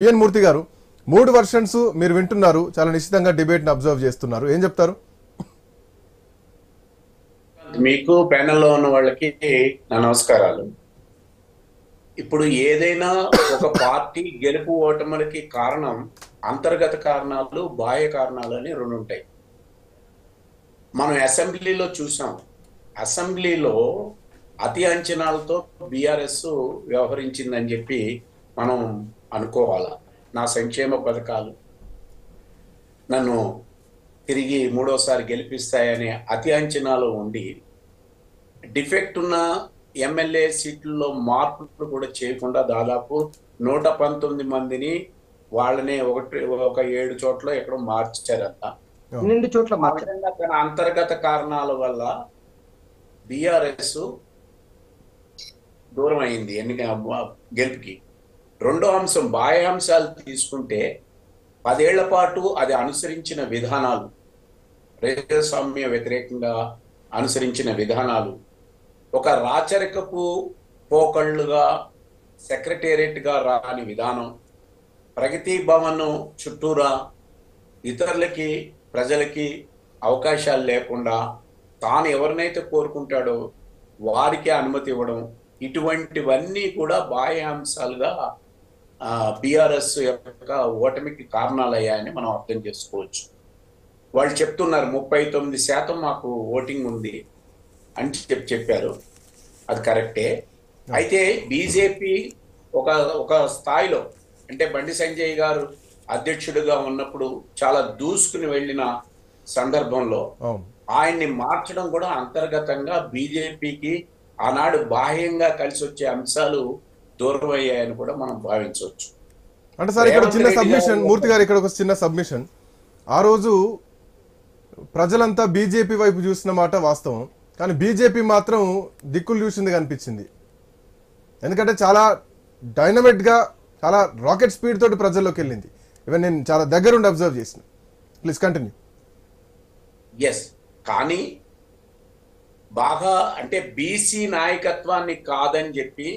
PN మూర్తి గారు, 3 versions మీరు వింటున్నారు, చాలా నిశ్చితంగా డిబేట్ని అబ్జర్వ్ చేస్తున్నారు, ఏం చెప్తారు? మీకు ప్యానెల్లో ఉన్న వాళ్ళకి నా నమస్కారాలు. ఇప్పుడు ఏదైనా ఒక పార్టీ గెలుపు ఓటములకి కారణం అంతర్గత కారణాలు, బాహ్య కారణాలు అని రెండు ఉంటాయి. మనం అసెంబ్లీలో చూసాం. అసెంబ్లీలో అతి అంచనాలతో బీఆర్ఎస్ వ్యవహరించిందని చెప్పి మనం అనుకోవాలా. నా సంక్షేమ పథకాలు నన్ను తిరిగి మూడోసారి గెలిపిస్తాయనే అతి అంచనాలు ఉండి డిఫెక్ట్ ఉన్న ఎమ్మెల్యే సీట్లలో మార్పులు కూడా చేయకుండా దాదాపు 119 మందిని వాళ్ళనే ఒక 7 చోట్ల ఎక్కడో మార్చారంట. 12 చోట్ల మార్చారు. తన అంతర్గత కారణాల వల్ల బీఆర్ఎస్ దూరం అయింది గెలుపుకి. రెండో అంశం బాహ్య అంశాలు తీసుకుంటే 10 ఏళ్ల పాటు అది అనుసరించిన విధానాలు, ప్రజాస్వామ్య వ్యతిరేకంగా అనుసరించిన విధానాలు, ఒక రాచరికపు పోకళ్ళుగా సెక్రటేరియట్గా రాని విధానం, ప్రగతి భవన్ చుట్టూరా ఇతరులకి ప్రజలకి అవకాశాలు లేకుండా తాను ఎవరినైతే కోరుకుంటాడో వారికి అనుమతి ఇవ్వడం, ఇటువంటివన్నీ కూడా బాహ్య అంశాలుగా బీఆర్ఎస్ యొక్క ఓటమికి కారణాలయ్యాయని మనం అర్థం చేసుకోవచ్చు. వాళ్ళు చెప్తున్నారు 39% మాకు ఓటింగ్ ఉంది అని చెప్పారు. అది కరెక్టే. అయితే బీజేపీ ఒక స్థాయిలో, అంటే బండి సంజయ్ గారు అధ్యక్షుడిగా ఉన్నప్పుడు చాలా దూసుకుని వెళ్ళిన సందర్భంలో ఆయన్ని మార్చడం కూడా అంతర్గతంగా బీజేపీకి ఆనాడు బాహ్యంగా కలిసి వచ్చే అంశాలు దూరం అయ్యాయని కూడా మనం భావించవచ్చు. అంటే సార్, ఇక్కడ చిన్న సబ్మిషన్, మూర్తి గారు, ఇక్కడ ఒక చిన్న సబ్మిషన్. ఆ రోజు ప్రజలంతా బీజేపీ వైపు చూసిన మాట వాస్తవం, కానీ బీజేపీ మాత్రం దిక్కులు చూసింది కనిపించింది. ఎందుకంటే చాలా డైనమిక్గా, చాలా రాకెట్ స్పీడ్ తోటి ప్రజల్లోకి వెళ్ళింది. ఈవెన్ నేను చాలా దగ్గరుండి అబ్జర్వ్ చేసిన. Please continue. ఎస్, కానీ బాగా అంటే బీసీ నాయకత్వాన్ని కాదని చెప్పి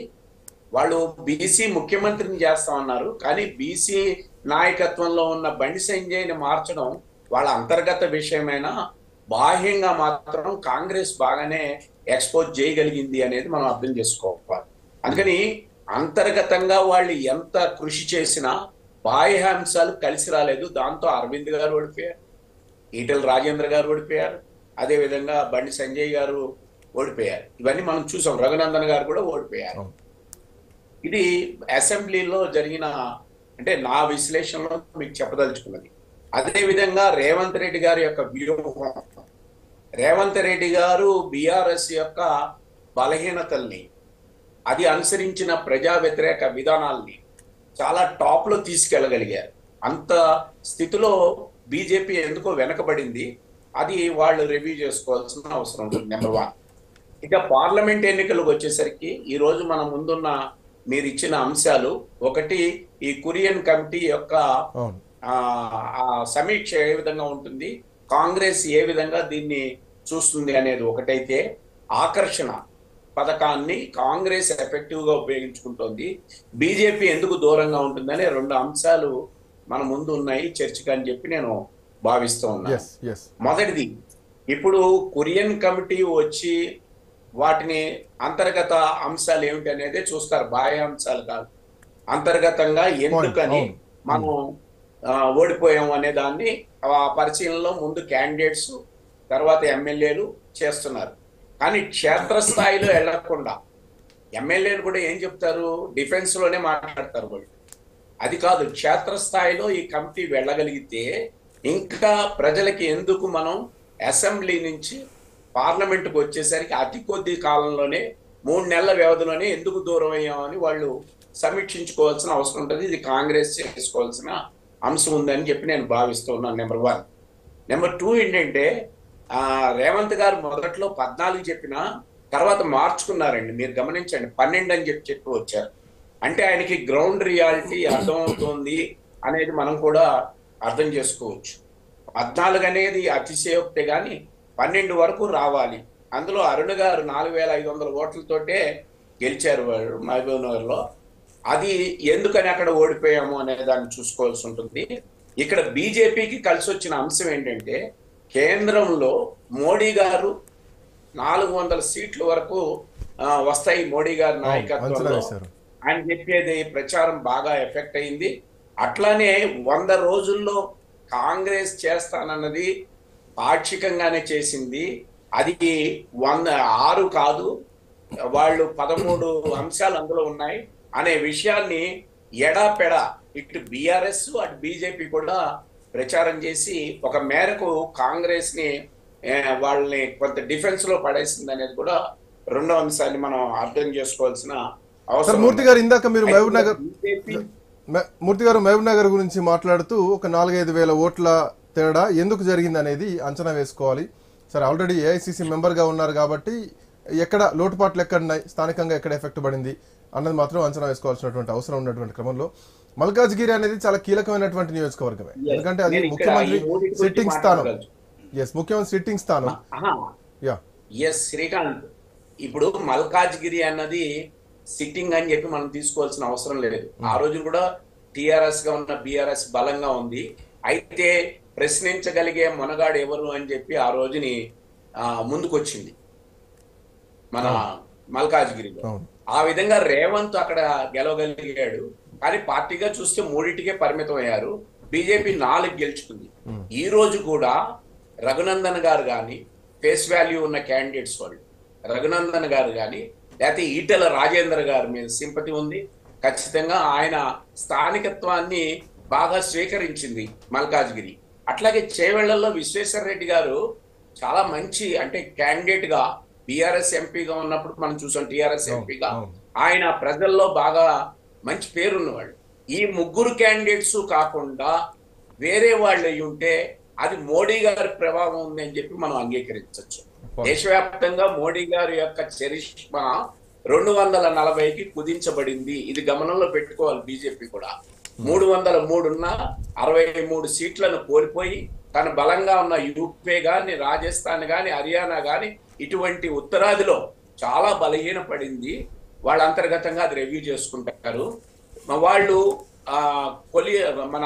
వాళ్ళు బీసీ ముఖ్యమంత్రిని చేస్తామన్నారు. కానీ బీసీ నాయకత్వంలో ఉన్న బండి సంజయ్ని మార్చడం వాళ్ళ అంతర్గత విషయమైనా బాహ్యంగా మాత్రం కాంగ్రెస్ బాగానే ఎక్స్పోజ్ చేయగలిగింది అనేది మనం అర్థం చేసుకోవాలి. అందుకని అంతర్గతంగా వాళ్ళు ఎంత కృషి చేసినా బాహ్య అంశాలు కలిసి రాలేదు. దాంతో అరవింద్ గారు ఓడిపోయారు, ఈటెల రాజేంద్ర గారు ఓడిపోయారు, అదేవిధంగా బండి సంజయ్ గారు ఓడిపోయారు. ఇవన్నీ మనం చూసాం. రఘునందన్ గారు కూడా ఓడిపోయారు. ఇది అసెంబ్లీలో జరిగిన, అంటే నా విశ్లేషణలో మీకు చెప్పదలుచుకున్నది. అదేవిధంగా రేవంత్ రెడ్డి గారి యొక్క వ్యూహం, రేవంత్ రెడ్డి గారు బీఆర్ఎస్ యొక్క బలహీనతల్ని, అది అనుసరించిన ప్రజా వ్యతిరేక విధానాల్ని చాలా టాప్ లో తీసుకెళ్ళగలిగారు. అంత స్థితిలో బీజేపీ ఎందుకో వెనకబడింది. అది వాళ్ళు రివ్యూ చేసుకోవాల్సిన అవసరం ఉంటుంది. నెంబర్ 1. ఇక పార్లమెంట్ ఎన్నికలకు వచ్చేసరికి ఈ రోజు మన ముందున్న మీరు ఇచ్చిన అంశాలు, ఒకటి ఈ కురియన్ కమిటీ యొక్క సమీక్ష ఏ విధంగా ఉంటుంది, కాంగ్రెస్ ఏ విధంగా దీన్ని చూస్తుంది అనేది ఒకటైతే, ఆకర్షణ పథకాన్ని కాంగ్రెస్ ఎఫెక్టివ్ గా ఉపయోగించుకుంటోంది, బీజేపీ ఎందుకు దూరంగా ఉంటుందనే 2 అంశాలు మన ముందు ఉన్నాయి చర్చకు అని చెప్పి నేను భావిస్తూ ఉన్నాను. మొదటిది, ఇప్పుడు కురియన్ కమిటీ వచ్చి వాటిని అంతర్గత అంశాలు ఏమిటి అనేది చూస్తారు, బాహ్య అంశాలు కాదు. అంతర్గతంగా ఎందుకని మనం ఓడిపోయాం అనే దాన్ని పరిశీలనలో ముందు క్యాండిడేట్స్, తర్వాత ఎమ్మెల్యేలు చేస్తున్నారు. కానీ క్షేత్రస్థాయిలో వెళ్లకుండా ఎమ్మెల్యేలు కూడా ఏం చెప్తారు, డిఫెన్స్ లోనే మాట్లాడతారు వాళ్ళు. అది కాదు, క్షేత్రస్థాయిలో ఈ కమిటీ వెళ్ళగలిగితే ఇంకా ప్రజలకి ఎందుకు మనం అసెంబ్లీ నుంచి పార్లమెంటుకు వచ్చేసరికి అతి కొద్ది కాలంలోనే 3 నెలల వ్యవధిలోనే ఎందుకు దూరం అయ్యామని వాళ్ళు సమీక్షించుకోవాల్సిన అవసరం ఉంటుంది. ఇది కాంగ్రెస్ చేసుకోవాల్సిన అంశం ఉందని చెప్పి నేను భావిస్తూ ఉన్నాను. నెంబర్ 1. నెంబర్ 2 ఏంటంటే, రేవంత్ గారు మొదట్లో 14 చెప్పినా తర్వాత మార్చుకున్నారండి. మీరు గమనించండి, 12 అని చెప్పి వచ్చారు. అంటే ఆయనకి గ్రౌండ్ రియాలిటీ అర్థమవుతోంది అనేది మనం కూడా అర్థం చేసుకోవచ్చు. 14 అనేది అతిశయోక్తే కానీ 12 వరకు రావాలి. అందులో అరుణ్ గారు 4500 ఓట్లతోటే గెలిచారు మహబూబ్ నగర్ లో. అది ఎందుకని అక్కడ ఓడిపోయాము అనే దాన్ని చూసుకోవాల్సి ఉంటుంది. ఇక్కడ బీజేపీకి కలిసి వచ్చిన అంశం ఏంటంటే కేంద్రంలో మోడీ గారు 400 సీట్ల వరకు వస్తాయి మోడీ గారి నాయకత్వంలో ఆయన చెప్పేది ప్రచారం బాగా ఎఫెక్ట్ అయింది. అట్లానే 100 రోజుల్లో కాంగ్రెస్ చేస్తానన్నది పాక్షికంగానే చేసింది. అది 6 కాదు, వాళ్ళు 13 అంశాలు అందులో ఉన్నాయి అనే విషయాన్ని ఎడాపెడా ఇటు బీఆర్ఎస్ అటు బీజేపీ కూడా ప్రచారం చేసి ఒక మేరకు కాంగ్రెస్ ని వాళ్ళని కొంత డిఫెన్స్ లో పడేసింది అనేది కూడా రెండో అంశాన్ని మనం అర్థం చేసుకోవాల్సిన అవసరం. మూర్తి గారు, ఇందాక మీరు మహబూబ్ నగర్ గురించి మాట్లాడుతూ ఒక 4-5 వేల ఓట్ల తేడా ఎందుకు జరిగింది అనేది అంచనా వేసుకోవాలి. సరే, ఆల్రెడీ ఏఐసిసి మెంబర్ గా ఉన్నారు కాబట్టి ఎక్కడ లోటుపాట్లు ఎక్కడున్నాయి, స్థానికంగా ఎక్కడ ఎఫెక్ట్ పడింది అన్నది మాత్రం అంచనా వేసుకోవాల్సినటువంటి అవసరం ఉన్నటువంటి క్రమంలో మల్కాజ్గిరి అనేది చాలా కీలకమైనటువంటి నియోజకవర్గమే. ఎందుకంటే అది ముఖ్యమంత్రి సిట్టింగ్ స్థానం. ముఖ్యమంత్రి సిట్టింగ్ స్థానం. శ్రీకాంత్, ఇప్పుడు మల్కాజ్గిరి అన్నది సిట్టింగ్ అని చెప్పి మనం తీసుకోవాల్సిన అవసరం లేదు. ఆ రోజు కూడా టిఆర్ఎస్ గా ఉన్న బీఆర్ఎస్ బలంగా ఉంది. అయితే ప్రశ్నించగలిగే మొనగాడు ఎవరు అని చెప్పి ఆ రోజుని ముందుకొచ్చింది మన మల్కాజ్గిరిలో. ఆ విధంగా రేవంత్ అక్కడ గెలవగలిగాడు. కానీ పార్టీగా చూస్తే 3టికే పరిమితం అయ్యారు. బీజేపీ 4 గెలుచుకుంది. ఈ రోజు కూడా రఘునందన్ గారు కానీ ఫేస్ వాల్యూ ఉన్న క్యాండిడేట్స్ వాళ్ళు, రఘునందన్ గారు కానీ లేకపోతే ఈటెల రాజేందర్ గారి మీద సింపతి ఉంది. ఖచ్చితంగా ఆయన స్థానికత్వాన్ని బాగా స్వీకరించింది మల్కాజ్గిరి. అట్లాగే చేవెళ్లలో విశ్వేశ్వర రెడ్డి గారు చాలా మంచి అంటే క్యాండిడేట్ గా బీఆర్ఎస్ ఎంపీగా ఉన్నప్పుడు మనం చూసాం. టిఆర్ఎస్ ఎంపీగా ఆయన ప్రజల్లో బాగా మంచి పేరున్నవాళ్ళు. ఈ 3 క్యాండిడేట్స్ కాకుండా వేరే వాళ్ళు అయి ఉంటే అది మోడీ గారి ప్రభావం ఉంది అని చెప్పి మనం అంగీకరించవచ్చు. దేశవ్యాప్తంగా మోడీ గారి యొక్క చరిష్మా 240కి కుదించబడింది. ఇది గమనంలో పెట్టుకోవాలి బీజేపీ కూడా. 303 ఉన్న 63 సీట్లను కోల్పోయి తన బలంగా ఉన్న యూపీ గాని, రాజస్థాన్ గాని, హర్యానా గాని ఇటువంటి ఉత్తరాదిలో చాలా బలహీన పడింది. వాళ్ళ అంతర్గతంగా అది రివ్యూ చేసుకుంటారు. వాళ్ళు మన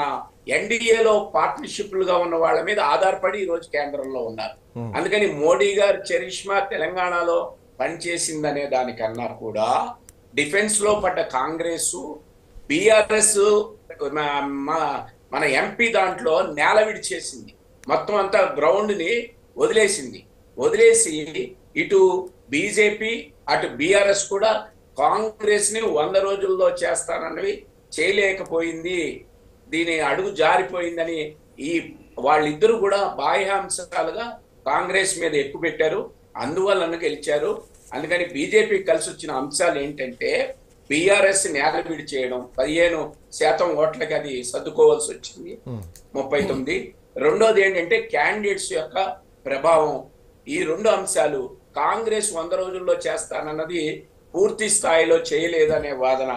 ఎన్డీఏలో పార్ట్నర్షిప్లుగా ఉన్న వాళ్ళ మీద ఆధారపడి ఈ రోజు కేంద్రంలో ఉన్నారు. అందుకని మోడీ గారి చరిష్మా తెలంగాణలో పనిచేసిందనే దానికన్నా కూడా డిఫెన్స్ లో పడ్డ కాంగ్రెస్, బీఆర్ఎస్ మన ఎంపీ దాంట్లో నేల విడిచేసింది. మొత్తం అంతా గ్రౌండ్ ని వదిలేసి ఇటు బీజేపీ అటు బీఆర్ఎస్ కూడా కాంగ్రెస్ ని 100 రోజుల్లో చేస్తానన్నవి చేయలేకపోయింది. దీని అడుగు జారిపోయిందని ఈ వాళ్ళిద్దరూ కూడా బాహ్యాంశాలుగా కాంగ్రెస్ మీద ఎక్కువ పెట్టారు. అందువలన గెలిచారు. అందుకని బీజేపీ కలిసి వచ్చిన అంశాలు ఏంటంటే బీఆర్ఎస్ నేల విడి చేయడం, 15% ఓట్లకి అది సర్దుకోవాల్సి వచ్చింది, 39. రెండోది ఏంటంటే క్యాండిడేట్స్ యొక్క ప్రభావం. ఈ 2 అంశాలు కాంగ్రెస్ 100 రోజుల్లో చేస్తానన్నది పూర్తి స్థాయిలో చేయలేదనే వాదన.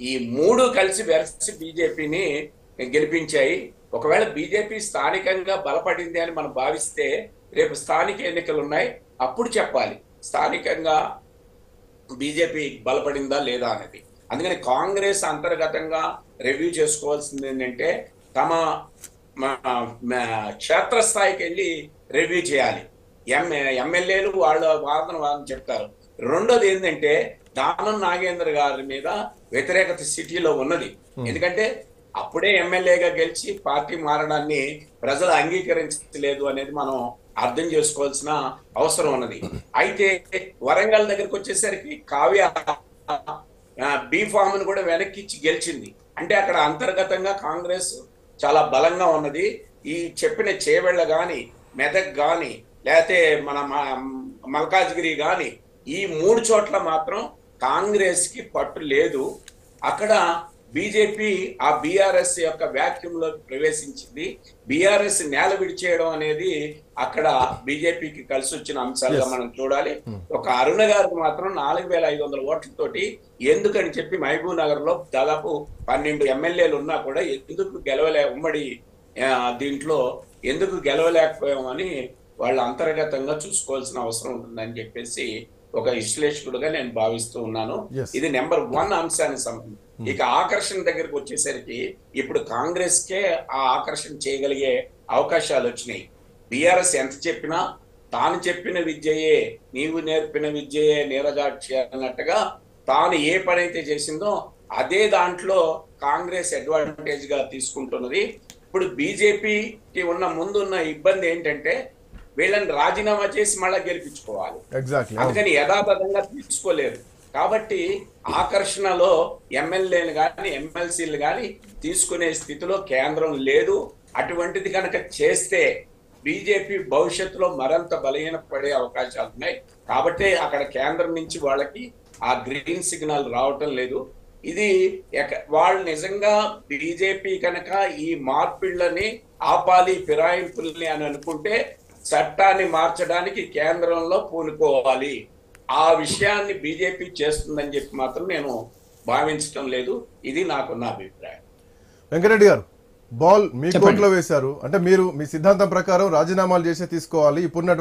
ఈ 3 కలిసి వెరసి బీజేపీని గెలిపించాయి. ఒకవేళ బీజేపీ స్థానికంగా బలపడింది అని మనం భావిస్తే రేపు స్థానిక ఎన్నికలు ఉన్నాయి, అప్పుడు చెప్పాలి స్థానికంగా బీజేపీ బలపడిందా లేదా అనేది. అందుకని కాంగ్రెస్ అంతర్గతంగా రివ్యూ చేసుకోవాల్సింది ఏంటంటే తమ క్షేత్రస్థాయికి వెళ్ళి రివ్యూ చేయాలి. ఎమ్మెల్యేలు వాళ్ళ వాదన చెప్తారు. రెండోది ఏంటంటే దానం నాగేంద్ర గారి మీద వ్యతిరేకత సిటీలో ఉన్నది. ఎందుకంటే అప్పుడే ఎమ్మెల్యేగా గెలిచి పార్టీ మారడాన్ని ప్రజలు అంగీకరించలేదు అనేది మనం అర్థం చేసుకోవాల్సిన అవసరం ఉన్నది. అయితే వరంగల్ దగ్గరికి వచ్చేసరికి కావ్య బీ ఫామ్ ను కూడా వెనక్కిచ్చి గెలిచింది. అంటే అక్కడ అంతర్గతంగా కాంగ్రెస్ చాలా బలంగా ఉన్నది. ఈ చెప్పిన చేవెళ్ళ గాని, మెదక్ గాని, లేకపోతే మన మల్కాజ్గిరి గాని ఈ 3 చోట్ల మాత్రం కాంగ్రెస్ కి పట్టు లేదు. అక్కడ బీజేపీ ఆ బీఆర్ఎస్ యొక్క వ్యాక్యూమ్ లో ప్రవేశించింది. బీఆర్ఎస్ నేల విడిచేయడం అనేది అక్కడ బీజేపీకి కలిసి వచ్చిన అంశాలుగా మనం చూడాలి. ఒక అరుణ గారికి మాత్రం 4500 ఓట్లతోటి ఎందుకని చెప్పి మహబూబ్ నగర్ లో దాదాపు 12 ఎమ్మెల్యేలు ఉన్నా కూడా ఎందుకు ఉమ్మడి దీంట్లో ఎందుకు గెలవలేకపోయామని వాళ్ళు అంతర్గతంగా చూసుకోవాల్సిన అవసరం ఉంటుందని చెప్పేసి ఒక విశ్లేషకుడుగా నేను భావిస్తూ ఉన్నాను. Yes. ఇది నెంబర్ 1 అంశానికి సంబంధించి. ఇక ఆకర్షణ దగ్గరికి వచ్చేసరికి ఇప్పుడు కాంగ్రెస్ కే ఆ ఆకర్షణ చేయగలిగే అవకాశాలు వచ్చినాయి. బీఆర్ఎస్ ఎంత చెప్పినా తాను చెప్పిన విద్యయే నీవు నేర్పిన విద్యయే నీరజాక్షి అన్నట్టుగా తాను ఏ పని అయితే చేసిందో అదే దాంట్లో కాంగ్రెస్ అడ్వాంటేజ్ గా తీసుకుంటున్నది. ఇప్పుడు బీజేపీకి ముందున్న ఇబ్బంది ఏంటంటే వీళ్ళని రాజీనామా చేసి మళ్ళా గెలిపించుకోవాలి. అందుకని యథాతథంగా తీసుకోలేరు. కాబట్టి ఆకర్షణలో ఎమ్మెల్యేలు కానీ ఎమ్మెల్సీలు కానీ తీసుకునే స్థితిలో కేంద్రం లేదు. అటువంటిది కనుక చేస్తే బీజేపీ భవిష్యత్తులో మరింత బలహీనపడే అవకాశాలు ఉన్నాయి. కాబట్టి అక్కడ కేంద్రం నుంచి వాళ్ళకి ఆ గ్రీన్ సిగ్నల్ రావటం లేదు. ఇది వాళ్ళు నిజంగా బీజేపీ కనుక ఈ మార్పిళ్ళని ఆపాలి, ఫిరాయింపుల్ని అని అనుకుంటే చట్టాన్ని మార్చడానికి కేంద్రంలో పూనుకోవాలి. ఆ విషయాన్ని బీజేపీ చేస్తుందని చెప్పి మాత్రం నేను భావించటం లేదు. ఇది నాకున్న అభిప్రాయం. వెంకరెడ్డి గారు, బాల్ మీ కోర్టులో వేశారు అంటే మీరు మీ సిద్ధాంతం ప్రకారం రాజీనామాలు చేసే తీసుకోవాలి. ఇప్పుడున్నటువంటి